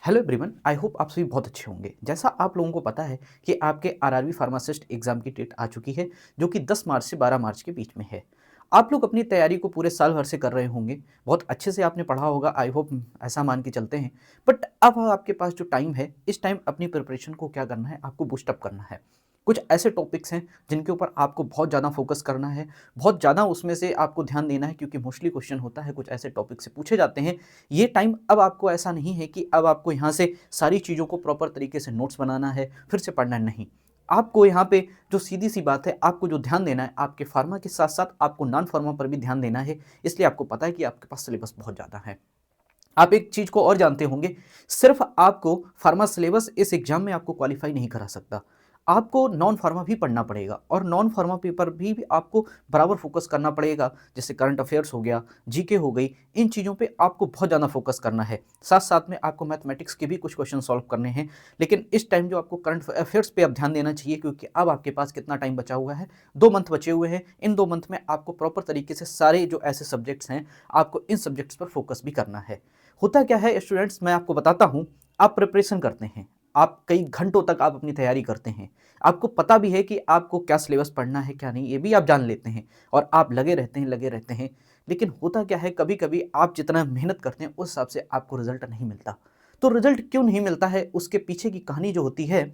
Hello everyone, I hope आप सभी बहुत अच्छे होंगे। जैसा आप लोगों को पता है कि आपके आरआरबी फार्मासिस्ट एग्जाम की डेट आ चुकी है, जो कि 10 मार्च से 12 मार्च के बीच में है। आप लोग अपनी तैयारी को पूरे साल भर से कर रहे होंगे, बहुत अच्छे से आपने पढ़ा होगा, आई होप, ऐसा मान के चलते हैं। बट अब आपके पास जो टाइम है, इस टाइम अपनी प्रिपरेशन को क्या करना है, आपको बूस्टअप करना है। कुछ ऐसे टॉपिक्स हैं जिनके ऊपर आपको बहुत ज़्यादा फोकस करना है, बहुत ज़्यादा उसमें से आपको ध्यान देना है, क्योंकि मोस्टली क्वेश्चन होता है, कुछ ऐसे टॉपिक से पूछे जाते हैं। ये टाइम अब आपको ऐसा नहीं है कि अब आपको यहाँ से सारी चीज़ों को प्रॉपर तरीके से नोट्स बनाना है, फिर से पढ़ना नहीं। आपको यहाँ पे जो सीधी सी बात है, आपको जो ध्यान देना है, आपके फार्मा के साथ साथ आपको नॉन फार्मा पर भी ध्यान देना है। इसलिए आपको पता है कि आपके पास सिलेबस बहुत ज़्यादा है। आप एक चीज़ को और जानते होंगे, सिर्फ आपको फार्मा सिलेबस इस एग्जाम में आपको क्वालिफाई नहीं करा सकता। आपको नॉन फार्मा भी पढ़ना पड़ेगा, और नॉन फार्मा पेपर भी आपको बराबर फोकस करना पड़ेगा। जैसे करंट अफेयर्स हो गया, जीके हो गई, इन चीज़ों पे आपको बहुत ज़्यादा फोकस करना है। साथ साथ में आपको मैथमेटिक्स के भी कुछ क्वेश्चन सॉल्व करने हैं। लेकिन इस टाइम जो आपको करंट अफेयर्स पे अब ध्यान देना चाहिए, क्योंकि अब आपके पास कितना टाइम बचा हुआ है, 2 मंथ बचे हुए हैं। इन 2 मंथ में आपको प्रॉपर तरीके से सारे जो ऐसे सब्जेक्ट्स हैं, आपको इन सब्जेक्ट्स पर फोकस भी करना है। होता क्या है स्टूडेंट्स, मैं आपको बताता हूँ। आप प्रिपरेशन करते हैं, आप कई घंटों तक आप अपनी तैयारी करते हैं, आपको पता भी है कि आपको क्या सिलेबस पढ़ना है क्या नहीं, ये भी आप जान लेते हैं, और आप लगे रहते हैं। लेकिन होता क्या है, कभी कभी आप जितना मेहनत करते हैं उस हिसाब से आपको रिजल्ट नहीं मिलता। तो रिजल्ट क्यों नहीं मिलता है, उसके पीछे की कहानी जो होती है,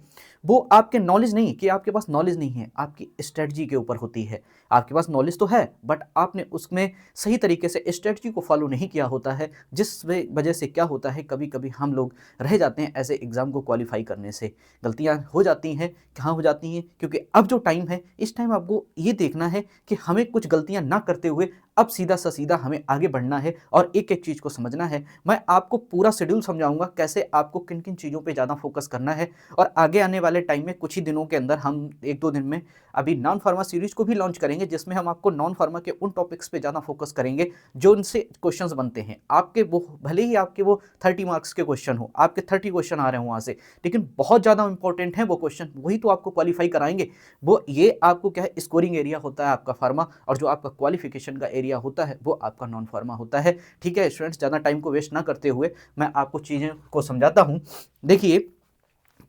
वो आपके नॉलेज नहीं, कि आपके पास नॉलेज नहीं है, आपकी स्ट्रेटजी के ऊपर होती है। आपके पास नॉलेज तो है, बट आपने उसमें सही तरीके से स्ट्रेटजी को फॉलो नहीं किया होता है, जिस वजह से क्या होता है, कभी कभी हम लोग रह जाते हैं ऐसे एग्ज़ाम को क्वालिफाई करने से। गलतियां हो जाती हैं, कहाँ हो जाती हैं, क्योंकि अब जो टाइम है, इस टाइम आपको ये देखना है कि हमें कुछ गलतियां ना करते हुए अब सीधा सा सीधा हमें आगे बढ़ना है, और एक एक चीज़ को समझना है। मैं आपको पूरा शेड्यूल समझाऊंगा, कैसे आपको किन किन चीज़ों पे ज़्यादा फोकस करना है। और आगे आने वाले टाइम में कुछ ही दिनों के अंदर, हम 1-2 दिन में अभी नॉन फार्मा सीरीज को भी लॉन्च करेंगे, जिसमें हम आपको नॉन फार्मा के उन टॉपिक्स पे ज़्यादा फोकस करेंगे जो उनसे क्वेश्चंस बनते हैं। आपके वो भले ही आपके वो 30 मार्क्स के क्वेश्चन हो, आपके 30 क्वेश्चन आ रहे हो वहाँ से, लेकिन बहुत ज़्यादा इंपॉर्टेंट है वो क्वेश्चन, वही तो आपको क्वालिफाई कराएंगे। वो ये आपको क्या है, स्कोरिंग एरिया होता है आपका फार्मा, और जो आपका क्वालिफिकेशन का एरिया होता है वो आपका नॉन फार्मा होता है। ठीक है स्टूडेंट्स, ज़्यादा टाइम को वेस्ट ना करते हुए मैं आपको चीज़ें को समझाता हूँ। देखिए,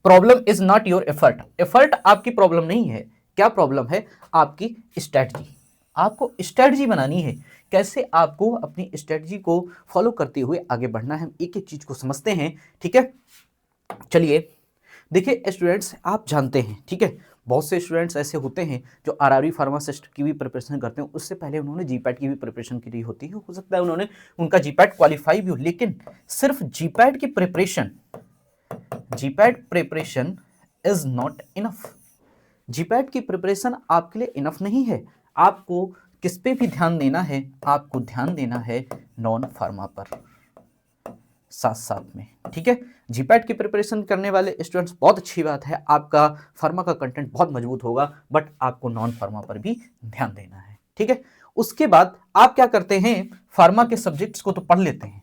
problem is not your effort. Effort आपकी प्रॉब्लम नहीं है। क्या प्रॉब्लम है? आपकी स्ट्रेटजी। आपको स्ट्रेटजी बनानी है, कैसे आपको अपनी स्ट्रेटजी को फॉलो करते हुए आगे बढ़ना है। एक एक चीज को समझते हैं, ठीक है। चलिए, देखिए स्टूडेंट्स, आप जानते हैं, ठीक है, बहुत से स्टूडेंट्स ऐसे होते हैं जो आरआरबी फार्मासिस्ट की भी प्रिपरेशन करते हैं, उससे पहले उन्होंने जीपैट की भी प्रिपरेशन की रही होती है। हो सकता है उन्होंने उनका जीपैट क्वालिफाई भी हो, लेकिन सिर्फ GPAT preparation is not enough. GPAT की प्रिपरेशन आपके लिए इनफ नहीं है। आपको किस पे भी ध्यान देना है? आपको ध्यान देना है नॉन फार्मा पर साथ साथ में, ठीक है। जीपैट की प्रिपरेशन करने वाले स्टूडेंट्स, बहुत अच्छी बात है, आपका फार्मा का कंटेंट बहुत मजबूत होगा, बट आपको नॉन फार्मा पर भी ध्यान देना है, ठीक है। उसके बाद आप क्या करते हैं, फार्मा के सब्जेक्ट्स को तो पढ़ लेते हैं,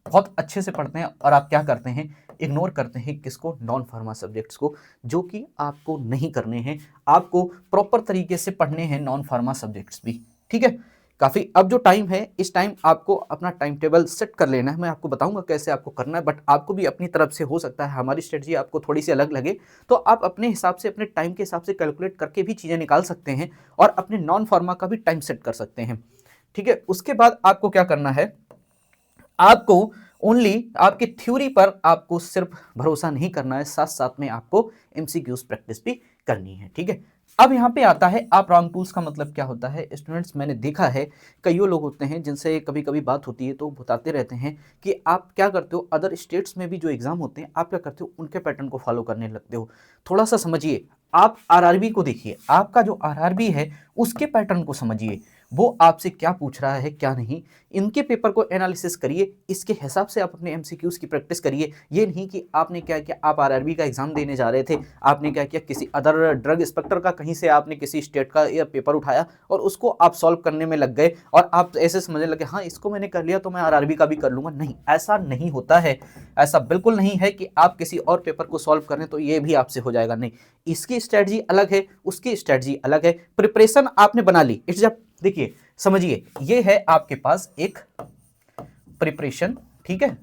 बहुत अच्छे से पढ़ते हैं, और आप क्या करते हैं, इग्नोर करते हैं किसको? नॉन फार्मा सब्जेक्ट्स को, जो कि आपको नहीं करने हैं। आपको प्रॉपर तरीके से पढ़ने हैं नॉन फार्मा सब्जेक्ट्स भी, ठीक है। काफ़ी अब जो टाइम है, इस टाइम आपको अपना टाइम टेबल सेट कर लेना है। मैं आपको बताऊंगा कैसे आपको करना है, बट आपको भी अपनी तरफ से, हो सकता है हमारी स्ट्रेटजी आपको थोड़ी सी अलग लगे, तो आप अपने हिसाब से, अपने टाइम के हिसाब से कैलकुलेट करके भी चीज़ें निकाल सकते हैं, और अपने नॉन फार्मा का भी टाइम सेट कर सकते हैं, ठीक है। उसके बाद आपको क्या करना है, आपको ओनली आपकी थ्योरी पर आपको सिर्फ भरोसा नहीं करना है, साथ साथ में आपको एमसीक्यूज प्रैक्टिस भी करनी है, ठीक है। अब यहाँ पे आता है, आप राउंड टूल्स का मतलब क्या होता है स्टूडेंट्स? मैंने देखा है कईयों लोग होते हैं जिनसे कभी कभी बात होती है, तो बताते रहते हैं कि आप क्या करते हो, अदर स्टेट्स में भी जो एग्जाम होते हैं, आप क्या करते हो, उनके पैटर्न को फॉलो करने लगते हो। थोड़ा सा समझिए, आप आरआरबी को देखिए, आपका जो आरआरबी है उसके पैटर्न को समझिए, वो आपसे क्या पूछ रहा है क्या नहीं, इनके पेपर को एनालिसिस करिए, इसके हिसाब से आप अपने एमसीक्यूज की प्रैक्टिस करिए। ये नहीं कि आपने क्या किया, आप आरआरबी का एग्जाम देने जा रहे थे, आपने क्या किया, किसी अदर ड्रग इंस्पेक्टर का कहीं से आपने किसी स्टेट का या पेपर उठाया और उसको आप सॉल्व करने में लग गए, और आप ऐसे समझने लगे, हाँ इसको मैंने कर लिया तो मैं आरआरबी का भी कर लूंगा। नहीं, ऐसा नहीं होता है। ऐसा बिल्कुल नहीं है कि आप किसी और पेपर को सॉल्व करें तो ये भी आपसे हो जाएगा, नहीं। इसकी स्ट्रेटजी अलग है, उसकी स्ट्रेटजी अलग है। प्रिपरेशन आपने बना ली, इट्स जब, देखिए समझिए, ये है आपके पास एक प्रिपरेशन, ठीक है।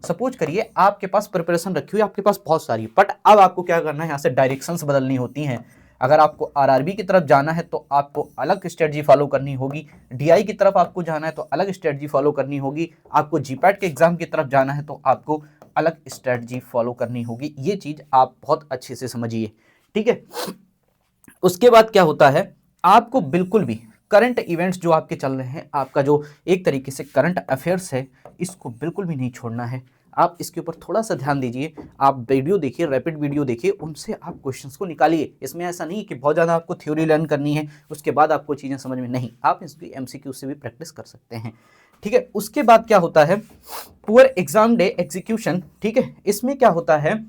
सपोज करिए आपके पास प्रिपरेशन रखी हुई है, आपके पास बहुत सारी, बट अब आपको क्या करना है, यहाँ से डायरेक्शंस बदलनी होती हैं। अगर आपको आरआरबी की तरफ जाना है तो आपको अलग स्ट्रेटजी फॉलो करनी होगी, डीआई की तरफ आपको जाना है तो अलग स्ट्रेटजी फॉलो करनी होगी, आपको जीपैट के एग्जाम की तरफ जाना है तो आपको अलग स्ट्रेटजी फॉलो करनी होगी। ये चीज आप बहुत अच्छे से समझिए, ठीक है। उसके बाद क्या होता है, आपको बिल्कुल भी करंट इवेंट्स जो आपके चल रहे हैं, आपका जो एक तरीके से करंट अफेयर्स है, इसको बिल्कुल भी नहीं छोड़ना है। आप इसके ऊपर थोड़ा सा ध्यान दीजिए, आप वीडियो देखिए, रैपिड वीडियो देखिए, उनसे आप क्वेश्चंस को निकालिए। इसमें ऐसा नहीं कि बहुत ज़्यादा आपको थ्योरी लर्न करनी है उसके बाद आपको चीज़ें समझ में, नहीं, आप इसकी एमसीक्यू से भी प्रैक्टिस कर सकते हैं, ठीक है। उसके बाद क्या होता है, पुअर एग्जाम डे एग्जीक्यूशन, ठीक है। इसमें क्या होता है,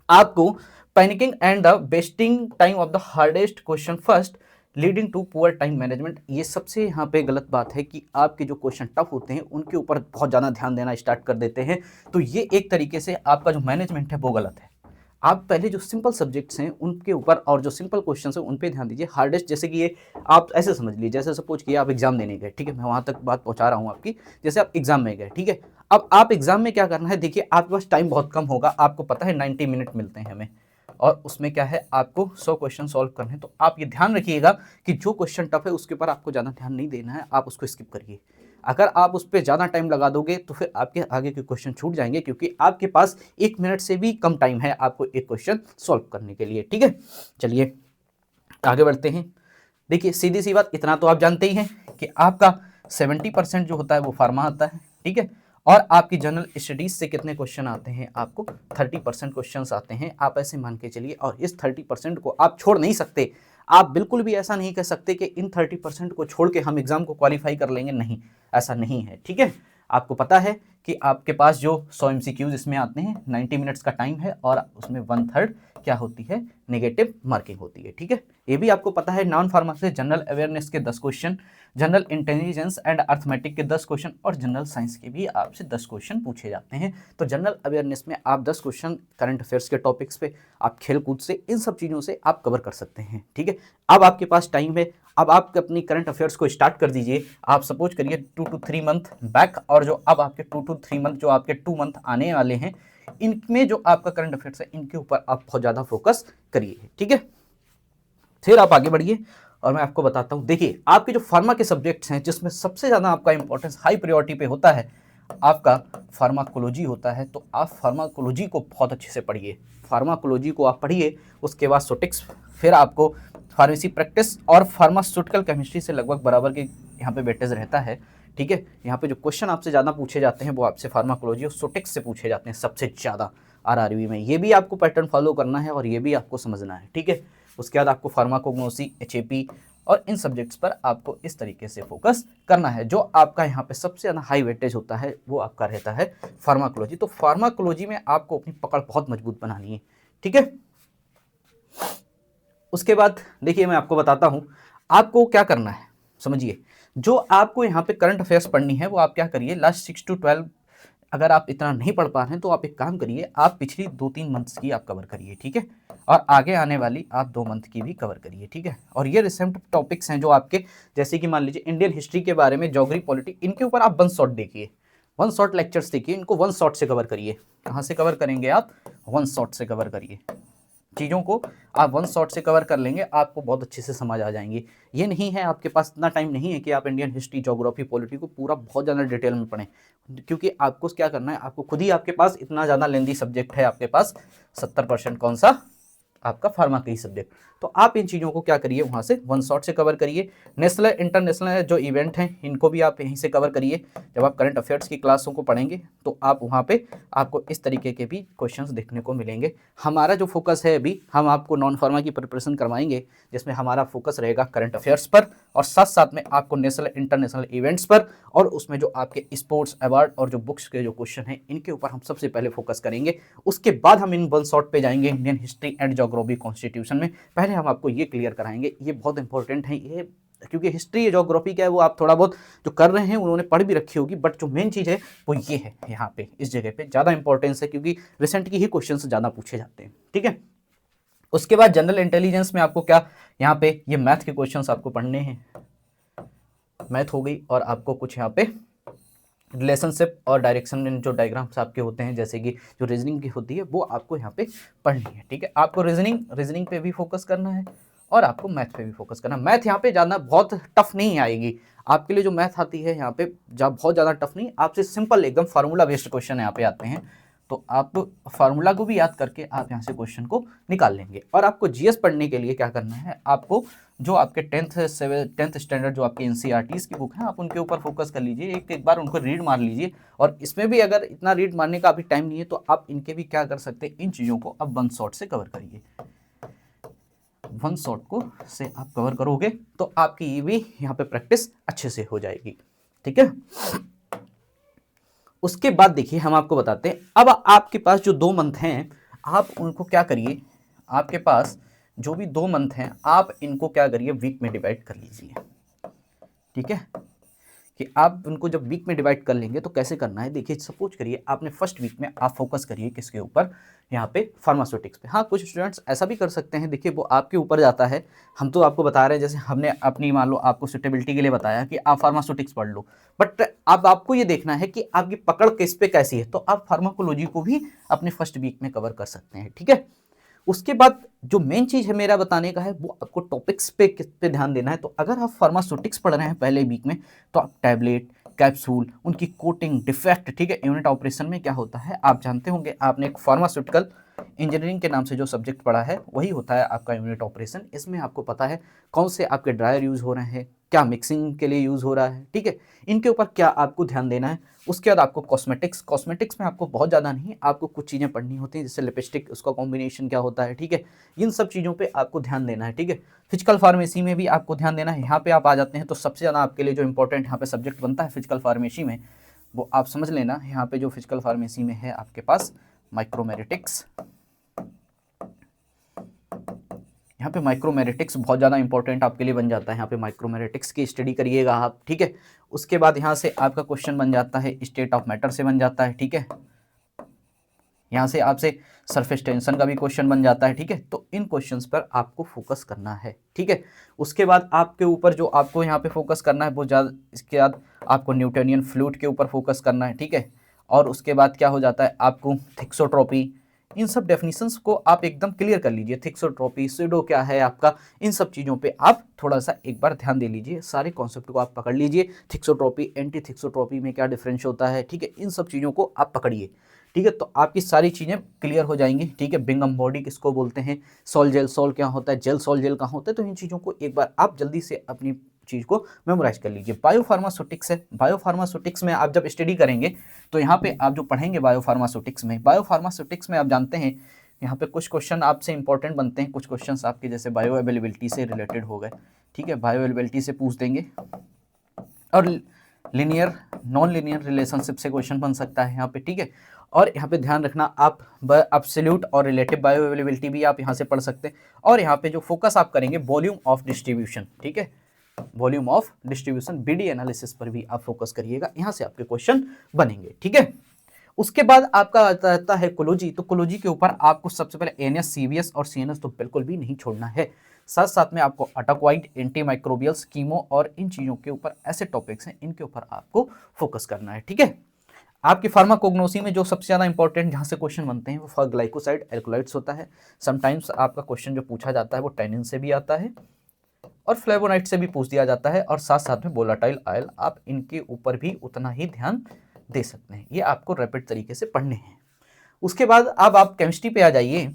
आपको panicking and the wasting time of the hardest question first leading to poor time management, ये सबसे यहाँ पे गलत बात है कि आपके जो क्वेश्चन टफ होते हैं उनके ऊपर बहुत ज़्यादा ध्यान देना स्टार्ट कर देते हैं, तो ये एक तरीके से आपका जो मैनेजमेंट है वो गलत है। आप पहले जो सिंपल सब्जेक्ट्स हैं उनके ऊपर और जो सिंपल क्वेश्चंस हैं उन पे ध्यान दीजिए। हार्डेस्ट, जैसे कि ये आप ऐसे समझ लीजिए, जैसे सपोज किया आप एग्जाम देने गए, ठीक है, मैं वहाँ तक बात पहुँचा रहा हूँ आपकी, जैसे आप एग्जाम में गए, ठीक है। अब आप एग्जाम में क्या करना है, देखिए आपके पास टाइम बहुत कम होगा, आपको पता है 90 मिनट मिलते हैं हमें, और उसमें क्या है, आपको 100 क्वेश्चन सॉल्व करने हैं। तो आप ये ध्यान रखिएगा कि जो क्वेश्चन टफ है उसके ऊपर आपको ज़्यादा ध्यान नहीं देना है, आप उसको स्किप करिए। अगर आप उस पर ज़्यादा टाइम लगा दोगे तो फिर आपके आगे के क्वेश्चन छूट जाएंगे, क्योंकि आपके पास 1 मिनट से भी कम टाइम है आपको एक क्वेश्चन सॉल्व करने के लिए, ठीक है। चलिए आगे बढ़ते हैं। देखिए सीधी सी बात, इतना तो आप जानते ही हैं कि आपका 70% जो होता है वो फार्मा आता है, ठीक है, और आपकी जनरल स्टडीज से कितने क्वेश्चन आते हैं, आपको 30% क्वेश्चन आते हैं, आप ऐसे मान के चलिए। और इस 30% को आप छोड़ नहीं सकते, आप बिल्कुल भी ऐसा नहीं कह सकते कि इन 30% को छोड़ के हम एग्जाम को क्वालिफाई कर लेंगे, नहीं, ऐसा नहीं है, ठीक है। आपको पता है कि आपके पास जो 100 MCQs इसमें आते हैं, 90 मिनट्स का टाइम है, और उसमें 1/3 क्या होती है, नेगेटिव मार्किंग होती है, ठीक है। ये भी आपको पता है, नॉन फार्मा से जनरल अवेयरनेस के 10 question, general intelligence and arithmetic के 10 क्वेश्चन, और जनरल साइंस के भी आपसे 10 क्वेश्चन पूछे जाते हैं। तो जनरल अवेयरनेस में आप 10 क्वेश्चन करंट अफेयर्स के टॉपिक्स पे, आप खेलकूद से, इन सब चीज़ों से आप कवर कर सकते हैं, ठीक है। अब आपके पास टाइम है, अब आप अपनी करंट अफेयर्स को स्टार्ट कर दीजिए। आप सपोज करिए 2 to 3 मंथ बैक, और जो अब आपके 2 to 3 मंथ, जो आपके 2 मंथ आने वाले हैं, इनमें जो आपका करंट अफेयर्स है इनके ऊपर आप बहुत ज़्यादा फोकस करिए, ठीक है। फिर आप आगे बढ़िए और मैं आपको बताता हूँ। देखिए आपके जो फार्मा के सब्जेक्ट्स हैं, जिसमें सबसे ज़्यादा आपका इंपॉर्टेंस हाई प्रायोरिटी पे होता है, आपका फार्माकोलॉजी होता है। तो आप फार्माकोलॉजी को बहुत अच्छे से पढ़िए, फार्माकोलॉजी को आप पढ़िए। उसके बाद सोटिक्स, फिर आपको फार्मेसी प्रैक्टिस और फार्मास्यूटिकल केमिस्ट्री से लगभग बराबर के यहाँ पे वेटेज रहता है, ठीक है। यहाँ पे जो क्वेश्चन आपसे ज़्यादा पूछे जाते हैं वो आपसे फार्माकोलॉजी और सोटिक्स से पूछे जाते हैं सबसे ज़्यादा आरआरबी में। ये भी आपको पैटर्न फॉलो करना है और ये भी आपको समझना है, ठीक है। उसके बाद आपको फार्माकोग्नोसी, एचएपी और इन सब्जेक्ट्स पर आपको इस तरीके से फोकस करना है। जो आपका यहाँ पे सबसे ज़्यादा हाई वेटेज होता है वो आपका रहता है फार्माकोलॉजी। तो फार्माकोलॉजी में आपको अपनी पकड़ बहुत मजबूत बनानी है, ठीक है। उसके बाद देखिए मैं आपको बताता हूँ आपको क्या करना है, समझिए। जो आपको यहाँ पे करंट अफेयर्स पढ़नी है वो आप क्या करिए, लास्ट 6 to 12, अगर आप इतना नहीं पढ़ पा रहे हैं तो आप एक काम करिए, आप पिछली 2-3 मंथ्स की आप कवर करिए, ठीक है, और आगे आने वाली आप 2 मंथ की भी कवर करिए, ठीक है। और ये रिसेंट टॉपिक्स हैं जो आपके, जैसे कि मान लीजिए इंडियन हिस्ट्री के बारे में, ज्योग्राफी, पॉलिटी, इनके ऊपर आप 1 शॉट देखिए, 1 शॉट लेक्चर्स देखिए, इनको 1 शॉट से कवर करिए। कहाँ से कवर करेंगे आप, 1 शॉट से कवर करिए चीज़ों को। आप 1 शॉट से कवर कर लेंगे, आपको बहुत अच्छे से समझ आ जाएंगे। ये नहीं है आपके पास इतना टाइम नहीं है कि आप इंडियन हिस्ट्री, ज्योग्राफी, पॉलिटी को पूरा बहुत ज़्यादा डिटेल में पढ़ें, क्योंकि आपको क्या करना है, आपको खुद ही, आपके पास इतना ज़्यादा लेंदी सब्जेक्ट है, आपके पास 70% कौन सा, आपका फार्मा का ही सब्जेक्ट। तो आप इन चीज़ों को क्या करिए, वहाँ से 1 शॉट से कवर करिए। नेशनल इंटरनेशनल जो इवेंट हैं इनको भी आप यहीं से कवर करिए। जब आप करंट अफेयर्स की क्लासों को पढ़ेंगे तो आप वहाँ पे आपको इस तरीके के भी क्वेश्चंस देखने को मिलेंगे। हमारा जो फोकस है अभी, हम आपको नॉन फार्मा की प्रिपरेशन करवाएंगे, जिसमें हमारा फोकस रहेगा करंट अफेयर्स पर, और साथ साथ में आपको नेशनल इंटरनेशनल इवेंट्स पर, और उसमें जो आपके स्पोर्ट्स अवार्ड और जो बुक्स के जो क्वेश्चन हैं इनके ऊपर हम सबसे पहले फोकस करेंगे। उसके बाद हम इन 1 शॉट पे जाएंगे Indian history and geography, constitution में। पहले हम आपको ये क्लियर कराएंगे, ये बहुत इंपॉर्टेंट है ये, क्योंकि हिस्ट्री, ज्योग्राफी क्या है वो आप थोड़ा बहुत जो कर रहे हैं उन्होंने पढ़ भी रखी होगी, बट जो मेन चीज़ है वो ये है, यहाँ पे इस जगह पे ज़्यादा इंपॉर्टेंस है, क्योंकि रिसेंट की ही क्वेश्चन ज़्यादा पूछे जाते हैं, ठीक है। उसके बाद जनरल इंटेलिजेंस में आपको क्या, यहाँ पे ये मैथ के क्वेश्चंस आपको पढ़ने हैं, मैथ हो गई, और आपको कुछ यहाँ पे रिलेशनशिप और डायरेक्शन में जो डायग्राम्स आपके होते हैं, जैसे कि जो रीजनिंग की होती है, वो आपको यहाँ पे पढ़नी है। ठीक है, आपको रीजनिंग पे भी फोकस करना है और आपको मैथ पे भी फोकस करना है। मैथ यहाँ पे ज़्यादा बहुत टफ नहीं आएगी आपके लिए। जो मैथ आती है यहाँ पे बहुत ज़्यादा टफ नहीं, आपसे सिंपल एकदम फार्मूला बेस्ड क्वेश्चन यहाँ पे आते हैं। तो आप फार्मूला को भी याद करके आप यहाँ से क्वेश्चन को निकाल लेंगे। और आपको जीएस पढ़ने के लिए क्या करना है, आपको जो आपके 10th स्टैंडर्ड जो आपकी एनसीईआरटीज़ की बुक है, आप उनके ऊपर फोकस कर लीजिए, एक बार उनको रीड मार लीजिए। और इसमें भी अगर इतना रीड मारने का अभी टाइम नहीं है तो आप इनके भी क्या कर सकते हैं, इन चीज़ों को अब वन शॉट से कवर करिए। वन शॉट को से आप कवर करोगे तो आपकी ये भी यहाँ पे प्रैक्टिस अच्छे से हो जाएगी। ठीक है, उसके बाद देखिए हम आपको बताते हैं, अब आपके पास जो 2 मंथ हैं आप उनको क्या करिए, आपके पास जो भी 2 मंथ हैं आप इनको क्या करिए, वीक में डिवाइड कर लीजिए। ठीक है, कि आप उनको जब वीक में डिवाइड कर लेंगे तो कैसे करना है, देखिए सपोज करिए आपने फर्स्ट वीक में आप फोकस करिए किसके ऊपर, यहाँ पे फार्मास्यूटिक्स पे। हाँ, कुछ स्टूडेंट्स ऐसा भी कर सकते हैं, देखिए वो आपके ऊपर जाता है। हम तो आपको बता रहे हैं, जैसे हमने अपनी मान लो आपको सुटेबिलिटी के लिए बताया कि आप फार्मास्यूटिक्स पढ़ लो, बट अब आपको ये देखना है कि आपकी पकड़ किस पे कैसी है, तो आप फार्माकोलॉजी को भी अपने फर्स्ट वीक में कवर कर सकते हैं। ठीक है, उसके बाद जो मेन चीज़ है मेरा बताने का है, वो आपको टॉपिक्स पे किस पे ध्यान देना है। तो अगर आप फार्मास्यूटिक्स पढ़ रहे हैं पहले वीक में, तो आप टैबलेट, कैप्सूल, उनकी कोटिंग, डिफेक्ट, ठीक है, यूनिट ऑपरेशन में क्या होता है आप जानते होंगे, आपने एक फार्मास्यूटिकल इंजीनियरिंग के नाम से जो सब्जेक्ट पढ़ा है वही होता है आपका यूनिट ऑपरेशन। इसमें आपको पता है कौन से आपके ड्रायर यूज़ हो रहे हैं, क्या मिक्सिंग के लिए यूज़ हो रहा है, ठीक है, इनके ऊपर क्या आपको ध्यान देना है। उसके बाद आपको कॉस्मेटिक्स में आपको बहुत ज़्यादा नहीं, आपको कुछ चीज़ें पढ़नी होती हैं, जैसे लिपस्टिक, उसका कॉम्बिनेशन क्या होता है, ठीक है, इन सब चीज़ों पे आपको ध्यान देना है। ठीक है, फिजिकल फार्मेसी में भी आपको ध्यान देना है। यहाँ पे आप आ जाते हैं तो सबसे ज़्यादा आपके लिए जो इंपॉर्टेंट यहाँ पे सब्जेक्ट बनता है फिजिकल फार्मेसी में, वो आप समझ लेना, यहाँ पे जो फिजिकल फार्मेसी में है आपके पास माइक्रोमेरेटिक्स। यहाँ पे माइक्रोमेरेटिक्स बहुत ज़्यादा इंपॉर्टेंट आपके लिए बन जाता है, यहाँ पे माइक्रोमेरेटिक्स की स्टडी करिएगा आप। ठीक है, उसके बाद यहाँ से आपका क्वेश्चन बन जाता है स्टेट ऑफ मैटर से बन जाता है। ठीक है, यहाँ से आपसे सरफेस टेंशन का भी क्वेश्चन बन जाता है। ठीक है, तो इन क्वेश्चंस पर आपको फोकस करना है। ठीक है, उसके बाद आपके ऊपर जो आपको यहाँ पे फोकस करना है वो ज़्यादा, इसके बाद आपको न्यूटोनियन फ्लूइड के ऊपर फोकस करना है। ठीक है, और उसके बाद क्या हो जाता है आपको थिक्सोट्रॉपी, इन सब डेफिनेशंस को आप एकदम क्लियर कर लीजिए। थिक्सोट्रॉपी, स्यूडो क्या है आपका, इन सब चीज़ों पे आप थोड़ा सा एक बार ध्यान दे लीजिए, सारे कॉन्सेप्ट को आप पकड़ लीजिए। थिक्सोट्रॉपी, एंटी थिक्सोट्रॉपी में क्या डिफरेंस होता है, ठीक है, इन सब चीज़ों को आप पकड़िए। ठीक है, तो आपकी सारी चीज़ें क्लियर हो जाएंगी। ठीक है, बिंगम बॉडी किसको बोलते हैं, सॉल जेल सॉल क्या होता है, जेल सॉल जेल कहाँ होता है, तो इन चीज़ों को एक बार आप जल्दी से अपनी चीज़ को मेमोराइज कर लीजिए। बायोफार्मास्यूटिक्स है, बायोफार्मास्यूटिक्स में आप जब स्टडी करेंगे तो यहाँ पे आप जो पढ़ेंगे बायोफार्मास्यूटिक्स में आप जानते हैं यहाँ पे कुछ क्वेश्चन आपसे इंपॉर्टेंट बनते हैं, कुछ क्वेश्चन आपके जैसे बायो अवेलेबिलिटी से रिलेटेड हो गए। ठीक है, बायो अवेलेबिलिटी से पूछ देंगे, और लिनियर नॉन लिनियर रिलेशनशिप से क्वेश्चन बन सकता है यहाँ पे। ठीक है, और यहाँ पे ध्यान रखना आप एब्सोल्यूट और रिलेटिव बायो अवेलेबिलिटी भी आप यहाँ से पढ़ सकते हैं। और यहाँ पे जो फोकस आप करेंगे वॉल्यूम ऑफ डिस्ट्रीब्यूशन, ठीक है, volume of distribution BD analysis पर भी आप फोकस करिएगा, यहाँ से आपके क्वेश्चन बनेंगे। ठीक है, उसके बाद आपका आता है कोलॉजी। तो कोलॉजी के ऊपर आपको सबसे पहले एएनएस, सीवीएस और सीएनएस तो बिल्कुल भी नहीं छोड़ना है। साथ साथ में आपको अटाक्वाइड, एंटी माइक्रोबियल्स, कीमो और इन चीज़ों के ऊपर ऐसे टॉपिक्स हैं, इनके ऊपर आपको फोकस करना है। ठीक है, आपकी फार्माकोग्नोसी में जो सबसे ज़्यादा इंपॉर्टेंट जहाँ से क्वेश्चन बनते हैं वो ग्लाइकोसाइड एल्कोलाइड्स होता है। समटाइम्स आपका क्वेश्चन जो पूछा जाता है वो टैनिन से भी आता है और फ्लेवोनाइड से भी पूछ दिया जाता है, और साथ साथ में वोलेटाइल ऑयल, आप इनके ऊपर भी उतना ही ध्यान दे सकते हैं। ये आपको रैपिड तरीके से पढ़ने हैं। उसके बाद अब आप केमिस्ट्री पे आ जाइए।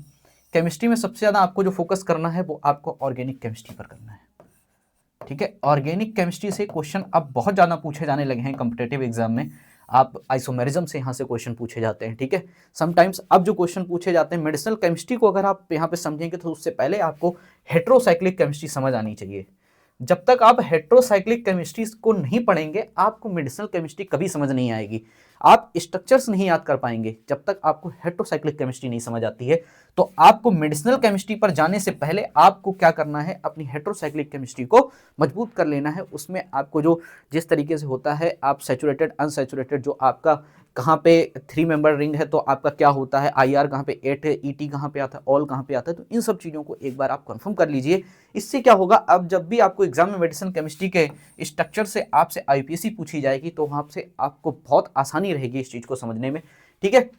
केमिस्ट्री में सबसे ज़्यादा आपको जो फोकस करना है वो आपको ऑर्गेनिक केमिस्ट्री पर करना है। ठीक है, ऑर्गेनिक केमिस्ट्री से क्वेश्चन अब बहुत ज़्यादा पूछे जाने लगे हैं कॉम्पिटिटिव एग्जाम में। आप आइसोमेरिज्म से यहाँ से क्वेश्चन पूछे जाते हैं। ठीक है, समटाइम्स अब जो क्वेश्चन पूछे जाते हैं मेडिसिनल केमिस्ट्री को अगर आप यहाँ पे समझेंगे तो उससे पहले आपको हेट्रोसाइक्लिक केमिस्ट्री समझ आनी चाहिए। जब तक आप हेट्रोसाइक्लिक केमिस्ट्री को नहीं पढ़ेंगे आपको मेडिसिनल केमिस्ट्री कभी समझ नहीं आएगी। आप स्ट्रक्चर्स नहीं याद कर पाएंगे जब तक आपको हेट्रोसाइक्लिक केमिस्ट्री नहीं समझ आती है। तो आपको मेडिसिनल केमिस्ट्री पर जाने से पहले आपको क्या करना है, अपनी हेट्रोसाइक्लिक केमिस्ट्री को मजबूत कर लेना है। उसमें आपको जो जिस तरीके से होता है, आप सैचुरेटेड अनसैचुरेटेड जो आपका कहाँ पे 3 मेंबर रिंग है तो आपका क्या होता है, IR कहाँ पे 8 है, ET कहाँ पे आता है, ऑल कहाँ पे आता है। तो इन सब चीज़ों को एक बार आप कंफर्म कर लीजिए। इससे क्या होगा, अब जब भी आपको एग्जाम में मेडिसिन केमिस्ट्री के स्ट्रक्चर से आपसे IPSC पूछी जाएगी तो वहाँ से आपको बहुत आसानी रहेगी इस चीज़ को समझने में, ठीक है।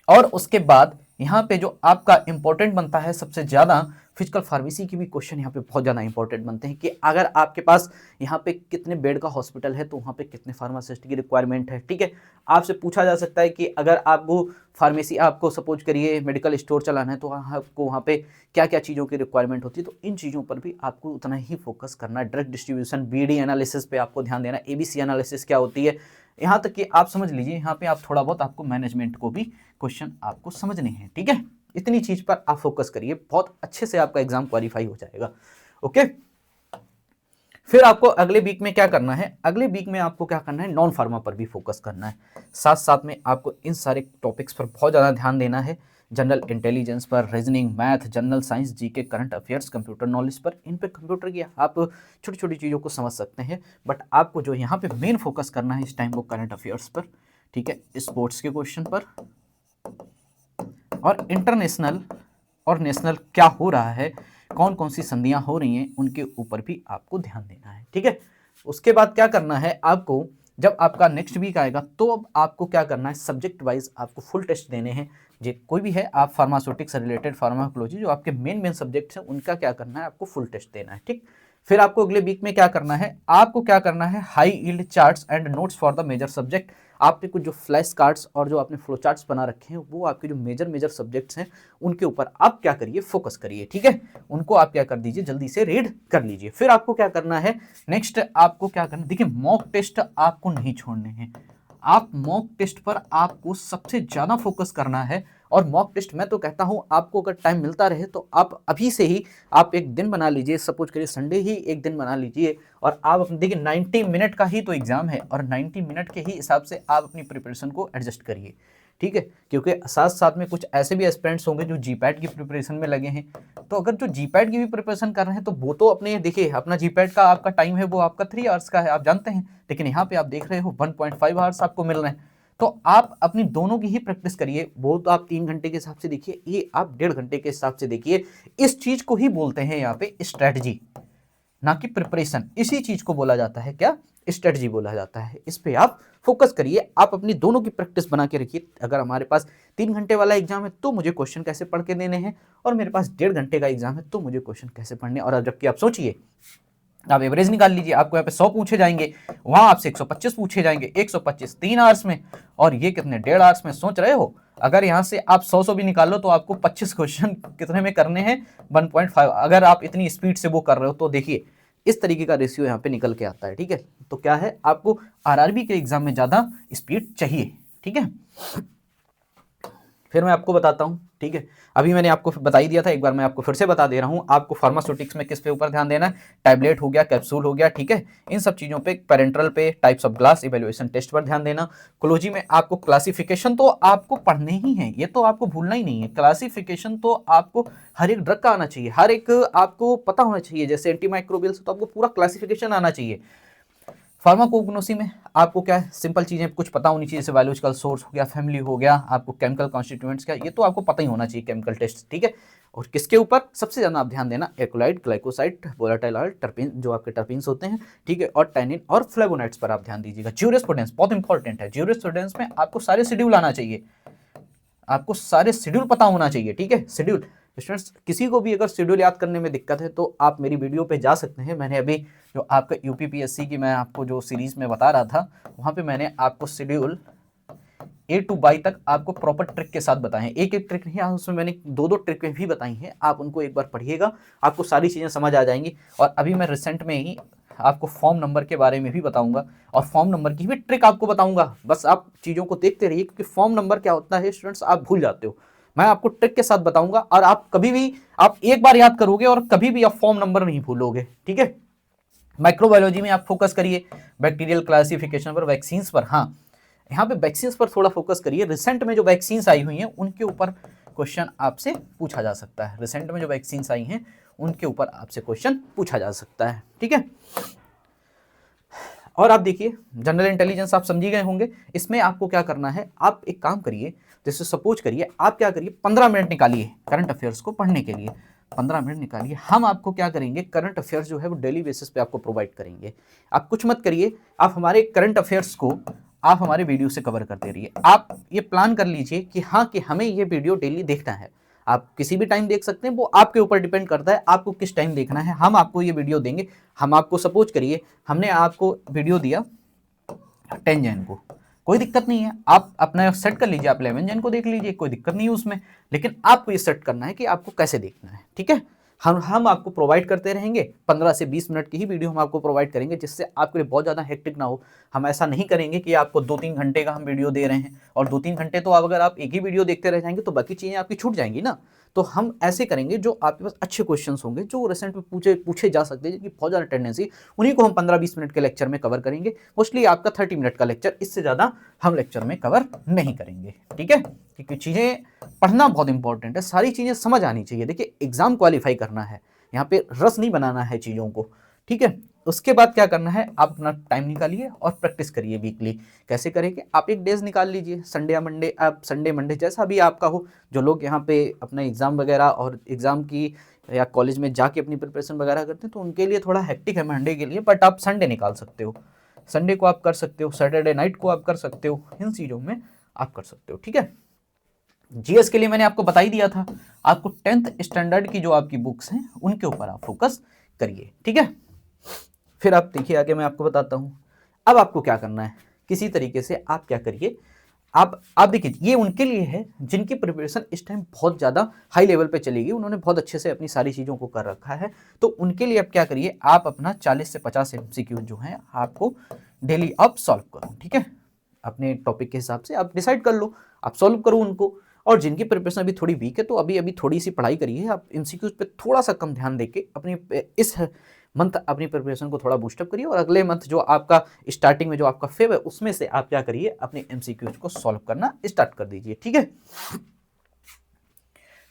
और उसके बाद यहाँ पे जो आपका इंपॉर्टेंट बनता है सबसे ज़्यादा, फिजिकल फार्मेसी की भी क्वेश्चन यहाँ पे बहुत ज़्यादा इंपॉर्टेंट बनते हैं कि अगर आपके पास यहाँ पे कितने बेड का हॉस्पिटल है तो वहाँ पे कितने फार्मासिस्ट की रिक्वायरमेंट है, ठीक है। आपसे पूछा जा सकता है कि अगर आपको फार्मेसी, आपको सपोज करिए मेडिकल स्टोर चलाना है तो आपको वहाँ पे क्या क्या चीज़ों की रिक्वायरमेंट होती है। तो इन चीज़ों पर भी आपको उतना ही फोकस करना है। ड्रग डिस्ट्रीब्यूशन, BD एनालिसिस पे आपको ध्यान देना, ABC एनालिसिस क्या होती है, यहाँ तक कि आप समझ लीजिए यहाँ पे आप थोड़ा बहुत आपको मैनेजमेंट को भी क्वेश्चन आपको समझने हैं, ठीक है। इतनी चीज पर आप फोकस करिए, बहुत अच्छे से आपका एग्जाम क्वालिफाई हो जाएगा। ओके, फिर आपको अगले वीक में क्या करना है, अगले वीक में आपको क्या करना है, नॉन फार्मा पर भी फोकस करना है। साथ साथ में आपको इन सारे टॉपिक्स पर बहुत ज़्यादा ध्यान देना है। जनरल इंटेलिजेंस पर, reasoning, math, general science, GK, current affairs, computer knowledge पर, इन पे कंप्यूटर की आप छोटी छोटी चीज़ों को समझ सकते हैं, बट आपको जो यहाँ पे मेन फोकस करना है इस टाइम वो करंट अफेयर्स पर, ठीक है, स्पोर्ट्स के क्वेश्चन पर, और इंटरनेशनल और नेशनल क्या हो रहा है, कौन कौन सी संधियां हो रही हैं, उनके ऊपर भी आपको ध्यान देना है, ठीक है। उसके बाद क्या करना है आपको, जब आपका नेक्स्ट वीक आएगा तो अब आपको क्या करना है, सब्जेक्ट वाइज आपको फुल टेस्ट देने हैं। जो कोई भी है, आप फार्मास्यूटिक्स से रिलेटेड, फार्माकोलॉजी, जो आपके मेन सब्जेक्ट्स हैं उनका क्या करना है, आपको फुल टेस्ट देना है, ठीक। फिर आपको अगले वीक में क्या करना है, आपको क्या करना है, high yield charts and notes for the major subject. आपके कुछ जो फ्लैश कार्ड्स और जो आपने फ्लो चार्ट्स बना रखे हैं वो आपके जो मेजर सब्जेक्ट्स हैं उनके ऊपर आप क्या करिए, फोकस करिए, ठीक है। उनको आप क्या कर दीजिए, जल्दी से रीड कर लीजिए। फिर आपको क्या करना है, नेक्स्ट आपको क्या करना है, देखिए मॉक टेस्ट आपको नहीं छोड़ने हैं। आप मॉक टेस्ट पर आपको सबसे ज्यादा फोकस करना है। और मॉक टेस्ट मैं तो कहता हूं आपको अगर टाइम मिलता रहे तो आप अभी से ही आप एक दिन बना लीजिए, सपोज करिए संडे ही एक दिन बना लीजिए, और आप अपने देखिए 90 मिनट का ही तो एग्जाम है और 90 मिनट के ही हिसाब से आप अपनी प्रिपरेशन को एडजस्ट करिए, ठीक है। क्योंकि साथ साथ में कुछ ऐसे भी एस्पिरेंट्स होंगे जो जीपैट की प्रिपरेशन में लगे हैं, तो अगर जो जीपैट की भी प्रिपरेशन कर रहे हैं तो वो तो अपने देखिए अपना जीपैट का आपका टाइम है वो आपका 3 आवर्स का है, आप जानते हैं, लेकिन यहाँ पे आप देख रहे हो 1.5 आवर्स आपको मिल रहे हैं। तो आप अपनी दोनों की ही प्रैक्टिस करिए। वो तो आप 3 घंटे के हिसाब से देखिए, ये आप 1.5 घंटे के हिसाब से देखिए। इस चीज को ही बोलते हैं यहाँ पे स्ट्रेटजी, ना कि प्रिपरेशन। इसी चीज को बोला जाता है क्या, स्ट्रेटजी बोला जाता है। इस पे आप फोकस करिए, आप अपनी दोनों की प्रैक्टिस बना के रखिए। अगर हमारे पास 3 घंटे वाला एग्जाम है तो मुझे क्वेश्चन कैसे पढ़ के देने हैं, और मेरे पास 1.5 घंटे का एग्जाम है तो मुझे क्वेश्चन कैसे पढ़ने। और जबकि आप सोचिए, आप एवरेज निकाल लीजिए, आपको यहाँ पे 100 पूछे जाएंगे, वहां आपसे 125 पूछे जाएंगे, 125 3 आवर्स में, और ये कितने 1.5 आवर्स में, सोच रहे हो। अगर यहाँ से आप 100 भी निकाल लो तो आपको 25 क्वेश्चन कितने में करने हैं, 1.5। अगर आप इतनी स्पीड से वो कर रहे हो तो देखिए इस तरीके का रेशियो यहाँ पे निकल के आता है, ठीक है। तो क्या है, आपको RRB के एग्जाम में ज्यादा स्पीड चाहिए, ठीक है। फिर मैं आपको बताता हूँ, ठीक है। अभी मैंने आपको बता ही दिया था, एक बार मैं आपको फिर से बता दे रहा हूँ। आपको फार्मास्यूटिक्स में किस पे ऊपर ध्यान देना है, टैबलेट हो गया, कैप्सूल हो गया, ठीक है। इन सब चीज़ों पे, पेरेंट्रल पे, types of glass, evaluation test पर ध्यान देना। कोलॉजी में आपको क्लासिफिकेशन तो आपको पढ़ने ही है, ये तो आपको भूलना ही नहीं है। क्लासिफिकेशन तो आपको हर एक ड्रग का आना चाहिए, हर एक आपको पता होना चाहिए। जैसे एंटीमाइक्रोबियल्स तो आपको पूरा क्लासिफिकेशन आना चाहिए। फार्माकोग्नोसी में आपको क्या है, सिंपल चीजें कुछ पता होनी चाहिए, जैसे बायोलॉजिकल सोर्स हो गया, फैमिली हो गया, आपको केमिकल कॉन्स्टिट्यूएंट्स क्या, ये तो आपको पता ही होना चाहिए, केमिकल टेस्ट, ठीक है। और किसके ऊपर सबसे ज्यादा आप ध्यान देना, एक्रोलाइड, ग्लाइकोसाइड, वोलेटाइल ऑयल, टर्पीन, जो आपके टर्पीन्स होते हैं, ठीक है, और टैनिन और फ्लेवोनोइड्स पर आप ध्यान दीजिएगा। ज्यूरिस्प्रूडेंस बहुत इंपॉर्टेंट है। ज्यूरिस्प्रूडेंस में आपको सारे शेड्यूल आना चाहिए, आपको सारे शेड्यूल पता होना चाहिए, ठीक है। शेड्यूल स्टूडेंट्स, किसी को भी अगर शेड्यूल याद करने में दिक्कत है तो आप मेरी वीडियो पे जा सकते हैं। मैंने अभी जो आपका UPPSC की मैं आपको जो सीरीज में बता रहा था, वहां पे मैंने आपको शेड्यूल A to Y तक आपको प्रॉपर ट्रिक के साथ बताए हैं। एक एक ट्रिक नहीं, उसमें मैंने 2 ट्रिक भी बताई हैं। आप उनको एक बार पढ़िएगा, आपको सारी चीज़ें समझ आ जाएंगी। और अभी मैं रिसेंट में ही आपको फॉर्म नंबर के बारे में भी बताऊंगा, और फॉर्म नंबर की भी ट्रिक आपको बताऊंगा। बस आप चीज़ों को देखते रहिए, क्योंकि फॉर्म नंबर क्या होता है स्टूडेंट्स, आप भूल जाते हो। मैं आपको ट्रिक के साथ बताऊंगा, और आप कभी भी, आप एक बार याद करोगे और कभी भी आप फॉर्म नंबर नहीं भूलोगे, ठीक है। माइक्रोबायोलॉजी में आप फोकस करिए, बैक्टीरियल क्लासिफिकेशन पर, वैक्सीन पर। हाँ, यहाँ पे वैक्सीन पर थोड़ा फोकस करिए। रिसेंट में जो वैक्सीन आई हुई हैं उनके ऊपर क्वेश्चन आपसे पूछा जा सकता है। रिसेंट में जो वैक्सीन आई हैं उनके ऊपर आपसे क्वेश्चन पूछा जा सकता है, ठीक है। और आप देखिए जनरल इंटेलिजेंस आप समझी गए होंगे। इसमें आपको क्या करना है, आप एक काम करिए, जैसे सपोज करिए आप क्या करिए 15 मिनट निकालिए करंट अफेयर्स को पढ़ने के लिए, 15 मिनट निकालिए। हम आपको क्या करेंगे, करंट अफेयर्स जो है वो डेली बेसिस पे आपको प्रोवाइड करेंगे। आप कुछ मत करिए, आप हमारे करंट अफेयर्स को आप हमारे वीडियो से कवर करते रहिए। आप ये प्लान कर लीजिए कि हाँ कि हमें ये वीडियो डेली देखना है। आप किसी भी टाइम देख सकते हैं, वो आपके ऊपर डिपेंड करता है आपको किस टाइम देखना है। हम आपको ये वीडियो देंगे। हम आपको सपोज करिए हमने आपको वीडियो दिया 10 जैन को, कोई दिक्कत नहीं है, आप अपना सेट कर लीजिए, आप 11 जैन को देख लीजिए, कोई दिक्कत नहीं है उसमें। लेकिन आपको ये सेट करना है कि आपको कैसे देखना है, ठीक है। हम आपको प्रोवाइड करते रहेंगे, 15 से 20 मिनट की ही वीडियो हम आपको प्रोवाइड करेंगे, जिससे आपके लिए बहुत ज़्यादा हेक्टिक ना हो। हम ऐसा नहीं करेंगे कि आपको 2-3 घंटे का हम वीडियो दे रहे हैं और 2-3 घंटे तो अगर आप एक ही वीडियो देखते रह जाएंगे तो बाकी चीज़ें आपकी छूट जाएंगी ना। तो हम ऐसे करेंगे जो आपके पास अच्छे क्वेश्चंस होंगे, जो रिसेंट में पूछे जा सकते हैं, जिनकी बहुत ज़्यादा टेंडेंसी, उन्हीं को हम 15-20 मिनट के लेक्चर में कवर करेंगे। मोस्टली आपका 30 मिनट का लेक्चर, इससे ज़्यादा हम लेक्चर में कवर नहीं करेंगे, ठीक है। क्योंकि चीज़ें पढ़ना बहुत इंपॉर्टेंट है, सारी चीज़ें समझ आनी चाहिए। देखिए एग्जाम क्वालिफाई करना है, यहाँ पे रस नहीं बनाना है चीज़ों को, ठीक है। उसके बाद क्या करना है, आप अपना टाइम निकालिए और प्रैक्टिस करिए वीकली। कैसे करेंगे, आप एक डेज निकाल लीजिए, संडे या मंडे, आप संडे मंडे जैसा भी आपका हो। जो लोग यहाँ पे अपना एग्ज़ाम वगैरह और एग्ज़ाम की या कॉलेज में जाके अपनी प्रिपरेशन वगैरह करते हैं तो उनके लिए थोड़ा हेक्टिक है मंडे के लिए, बट आप संडे निकाल सकते हो, संडे को आप कर सकते हो, सैटरडे नाइट को आप कर सकते हो, इन चीज़ों में आप कर सकते हो, ठीक है। जीएस के लिए मैंने आपको बता ही दिया था, आपको 10th स्टैंडर्ड की जो आपकी बुक्स हैं उनके ऊपर आप फोकस करिए, ठीक है। फिर आप देखिए आगे मैं आपको बताता हूँ। अब आपको क्या करना है, किसी तरीके से आप क्या करिए, आप देखिए ये उनके लिए है जिनकी प्रिपरेशन इस टाइम बहुत ज़्यादा हाई लेवल पे चलेगी, उन्होंने बहुत अच्छे से अपनी सारी चीज़ों को कर रखा है। तो उनके लिए आप क्या करिए, आप अपना 40 से 50 MCQ जो है आपको डेली आप सॉल्व करो, ठीक है। अपने टॉपिक के हिसाब से आप डिसाइड कर लो, आप सॉल्व करो उनको। और जिनकी प्रिपरेशन अभी थोड़ी वीक है तो अभी अभी थोड़ी सी पढ़ाई करिए, आप एमसीक्यूज पे थोड़ा सा कम ध्यान देके अपनी इस मंथ अपनी प्रिपरेशन को थोड़ा बूस्टअप करिए, और अगले मंथ जो आपका स्टार्टिंग में जो आपका फेव है उसमें से आप क्या करिए, अपने एमसीक्यूज को सॉल्व करना स्टार्ट कर दीजिए, ठीक है।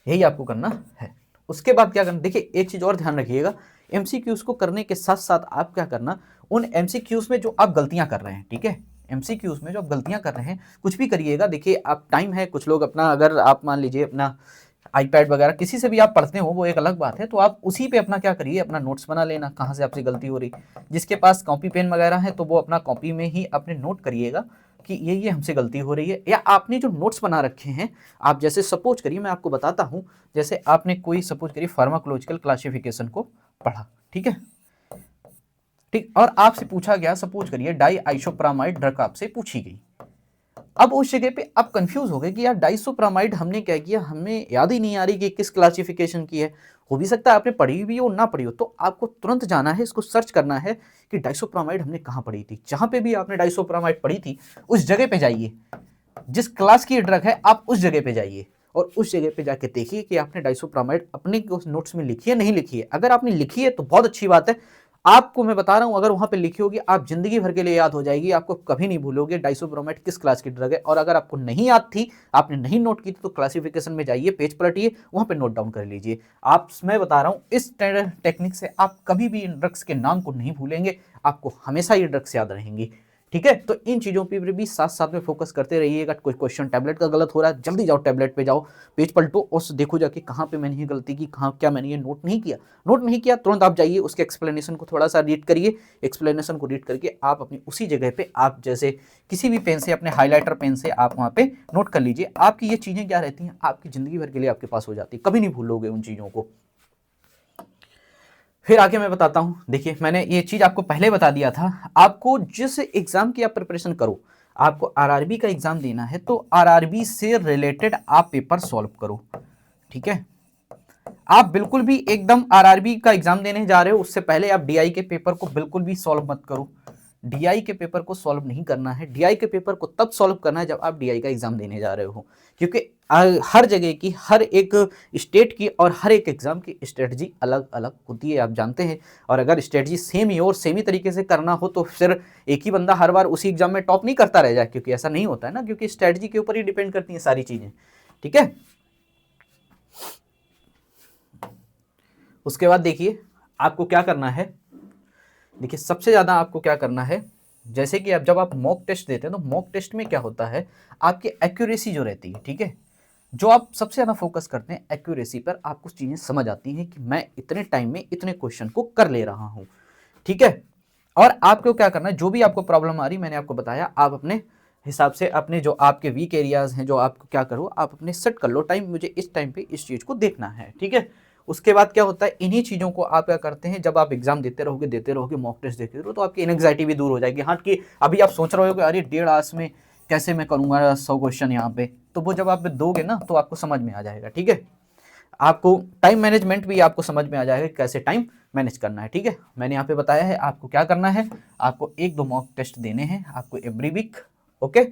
यही आपको करना है। उसके बाद क्या करना, देखिए एक चीज़ और ध्यान रखिएगा, एमसीक्यूज को करने के साथ साथ आप क्या करना, उन एमसीक्यूज में जो आप गलतियां कर रहे हैं, ठीक है, एमसीक्यूज में जो आप गलतियां कर रहे हैं कुछ भी करिएगा। देखिए आप टाइम है, कुछ लोग अपना, अगर आप मान लीजिए अपना आईपैड वगैरह किसी से भी आप पढ़ते हो वो एक अलग बात है, तो आप उसी पे अपना क्या करिए, अपना नोट्स बना लेना, कहाँ से आपसे गलती हो रही। जिसके पास कॉपी पेन वगैरह है तो वो अपना कॉपी में ही अपने नोट करिएगा कि ये हमसे गलती हो रही है। या आपने जो नोट्स बना रखे हैं, आप जैसे सपोज करिए, मैं आपको बताता हूँ, जैसे आपने कोई सपोज करिए फार्माकोलॉजिकल क्लासिफिकेशन को पढ़ा, ठीक है, ठीक, और आपसे पूछा गया, सपोज करिए डाई आइसोप्रामाइड ड्रग आपसे पूछी गई। अब उस जगह पे आप कंफ्यूज हो गए कि यार डाइसोप्रामाइड हमने क्या किया, हमें याद ही नहीं आ रही कि किस क्लासिफिकेशन की है। हो भी सकता है आपने पढ़ी भी हो ना पढ़ी हो, तो आपको तुरंत जाना है, इसको सर्च करना है कि डाइसोप्रामाइड हमने कहाँ पढ़ी थी। जहां पे भी आपने डाइसोप्रामाइड पढ़ी थी उस जगह पे जाइए, जिस क्लास की ड्रग है आप उस जगह पे जाइए, और उस जगह पे जाके देखिए कि आपने डाइसोप्रामाइड अपने नोट्स में लिखी है नहीं लिखी है। अगर आपने लिखी है तो बहुत अच्छी बात है, आपको मैं बता रहा हूं, अगर वहां पे लिखी होगी आप जिंदगी भर के लिए याद हो जाएगी, आपको कभी नहीं भूलोगे डाइसोप्रोमेट किस क्लास की ड्रग है। और अगर आपको नहीं याद थी, आपने नहीं नोट की थी, तो क्लासिफिकेशन में जाइए, पेज पलटिए, वहां पे नोट डाउन कर लीजिए। आप, मैं बता रहा हूं, इस टेक्निक से आप कभी भी इन ड्रग्स के नाम को नहीं भूलेंगे, आपको हमेशा ये ड्रग्स याद रहेंगी, ठीक है। तो इन चीज़ों पर भी साथ साथ में फोकस करते रहिएगा। कोई क्वेश्चन टैबलेट का गलत हो रहा है, जल्दी जाओ टैबलेट पे जाओ, पेज पलटो और देखो जाके कहाँ पे मैंने ये गलती की, कहाँ क्या मैंने ये नोट नहीं किया। नोट नहीं किया तुरंत आप जाइए, उसके एक्सप्लेनेशन को थोड़ा सा रीड करिए, एक्सप्लेनेशन को रीड करके आप अपनी उसी जगह पे, आप जैसे किसी भी पेन से, अपने हाईलाइटर पेन से आप वहाँ पे नोट कर लीजिए। आपकी ये चीज़ें क्या रहती हैं, आपकी ज़िंदगी भर के लिए आपके पास हो जाती है, कभी नहीं भूलोगे उन चीज़ों को। फिर आगे मैं बताता हूं, देखिए मैंने ये चीज आपको पहले बता दिया था, आपको जिस एग्जाम की आप प्रिपरेशन करो, आपको आरआरबी का एग्जाम देना है तो आरआरबी से रिलेटेड आप पेपर सॉल्व करो, ठीक है। आप बिल्कुल भी एकदम आरआरबी का एग्जाम देने जा रहे हो उससे पहले आप डीआई के पेपर को बिल्कुल भी सॉल्व मत करो। डीआई के पेपर को सॉल्व नहीं करना है, डीआई के पेपर को तब सॉल्व करना है जब आप डीआई का एग्जाम देने जा रहे हो, क्योंकि हर जगह की, हर एक स्टेट की और हर एक एग्जाम की स्ट्रेटजी अलग अलग होती है, आप जानते हैं। और अगर स्ट्रेटजी सेम ही और सेम ही तरीके से करना हो तो फिर एक ही बंदा हर बार उसी एग्जाम में टॉप नहीं करता रह जाए, क्योंकि ऐसा नहीं होता है ना, क्योंकि स्ट्रेटजी के ऊपर ही डिपेंड करती हैं सारी चीजें, ठीक है। उसके बाद देखिए आपको क्या करना है, देखिए सबसे ज्यादा आपको क्या करना है, जैसे कि आप जब आप मॉक टेस्ट देते हैं तो मॉक टेस्ट में क्या होता है, आपकी एक्यूरेसी जो रहती है, ठीक है, जो आप सबसे ज़्यादा फोकस करते हैं एक्यूरेसी पर, आपको चीज़ें समझ आती हैं कि मैं इतने टाइम में इतने क्वेश्चन को कर ले रहा हूँ, ठीक है। और आपको क्या करना है, जो भी आपको प्रॉब्लम आ रही मैंने आपको बताया, आप अपने हिसाब से अपने जो आपके वीक एरियाज हैं, जो आपको क्या करो, आप अपने सेट कर लो टाइम, मुझे इस टाइम पे इस चीज़ को देखना है, ठीक है। उसके बाद क्या होता है, इन्हीं चीज़ों को आप क्या करते हैं, जब आप एग्जाम देते रहोगे मॉक टेस्ट देते रहो, तो आपकी एंग्जाइटी भी दूर हो जाएगी। हाँ, कि अभी आप सोच रहे हो कि अरे 1.5 में कैसे मैं करूँगा 100 क्वेश्चन यहाँ पे, तो वो जब आप दोगे ना तो आपको समझ में आ जाएगा, ठीक है। आपको टाइम मैनेजमेंट भी आपको समझ में आ जाएगा कि कैसे टाइम मैनेज करना है, ठीक है। मैंने यहाँ पे बताया है आपको क्या करना है, आपको 1-2 मॉक टेस्ट देने हैं आपको एवरी वीक, ओके।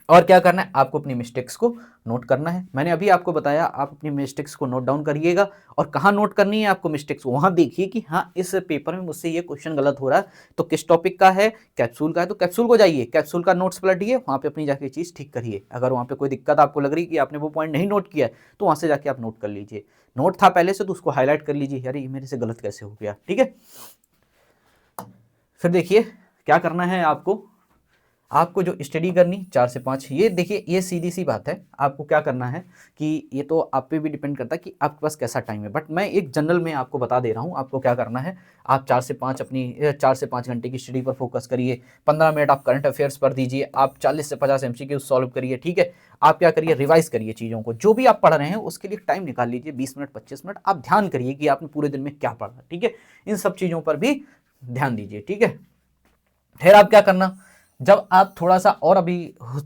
और क्या करना है, आपको अपनी मिस्टेक्स को नोट करना है। मैंने अभी आपको बताया, आप अपनी मिस्टेक्स को नोट डाउन करिएगा। और कहाँ नोट करनी है आपको मिस्टेक्स, वहाँ देखिए कि हाँ इस पेपर में मुझसे ये क्वेश्चन गलत हो रहा है, तो किस टॉपिक का है, कैप्सूल का है तो कैप्सूल को जाइए, कैप्सूल का नोट्स पलटिए, वहाँ पे अपनी जाके चीज़ ठीक करिए। अगर वहाँ पे कोई दिक्कत आपको लग रही है कि आपने वो पॉइंट नहीं नोट किया है, तो वहाँ से जाके आप नोट कर लीजिए। नोट था पहले से तो उसको हाईलाइट कर लीजिए, अरे ये मेरे से गलत कैसे हो गया, ठीक है। फिर देखिए क्या करना है आपको, आपको जो स्टडी करनी 4 से 5, ये देखिए ये सीधी सी बात है। आपको क्या करना है कि ये तो आप पे भी डिपेंड करता है कि आपके पास कैसा टाइम है, बट मैं एक जनरल में आपको बता दे रहा हूँ आपको क्या करना है। आप 4 से 5 अपनी 4 से 5 घंटे की स्टडी पर फोकस करिए। 15 मिनट आप करंट अफेयर्स पर दीजिए। आप 40 से 50 MCQ सॉल्व करिए, ठीक है। आप क्या करिए, रिवाइज करिए चीज़ों को, जो भी आप पढ़ रहे हैं उसके लिए टाइम निकाल लीजिए, 20 मिनट 25 मिनट आप ध्यान करिए कि आपने पूरे दिन में क्या पढ़ा, ठीक है। इन सब चीज़ों पर भी ध्यान दीजिए, ठीक है। फिर आप क्या करना, जब आप थोड़ा सा और अभी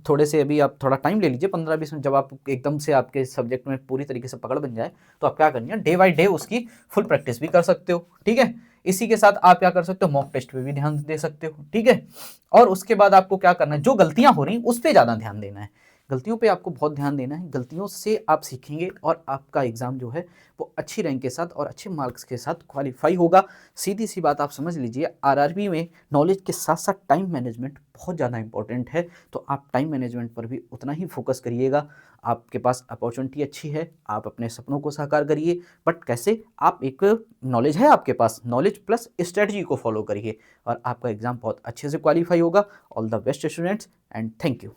थोड़े से अभी आप थोड़ा टाइम ले लीजिए 15-20 मिनट, जब आप एकदम से आपके सब्जेक्ट में पूरी तरीके से पकड़ बन जाए, तो आप क्या करनी है, डे बाय डे उसकी फुल प्रैक्टिस भी कर सकते हो, ठीक है। इसी के साथ आप क्या कर सकते हो, मॉक टेस्ट पे भी ध्यान दे सकते हो, ठीक है। और उसके बाद आपको क्या करना है, जो गलतियां हो रही उस पर ज़्यादा ध्यान देना है। गलतियों पे आपको बहुत ध्यान देना है, गलतियों से आप सीखेंगे और आपका एग्ज़ाम जो है वो अच्छी रैंक के साथ और अच्छे मार्क्स के साथ क्वालिफाई होगा। सीधी सी बात आप समझ लीजिए, आरआरबी में नॉलेज के साथ साथ टाइम मैनेजमेंट बहुत ज़्यादा इंपॉर्टेंट है, तो आप टाइम मैनेजमेंट पर भी उतना ही फोकस करिएगा। आपके पास अपॉर्चुनिटी अच्छी है, आप अपने सपनों को साकार करिए, बट कैसे, आप एक नॉलेज है आपके पास, नॉलेज प्लस स्ट्रेटजी को फॉलो करिए और आपका एग्ज़ाम बहुत अच्छे से क्वालिफाई होगा। All the best students and thank you.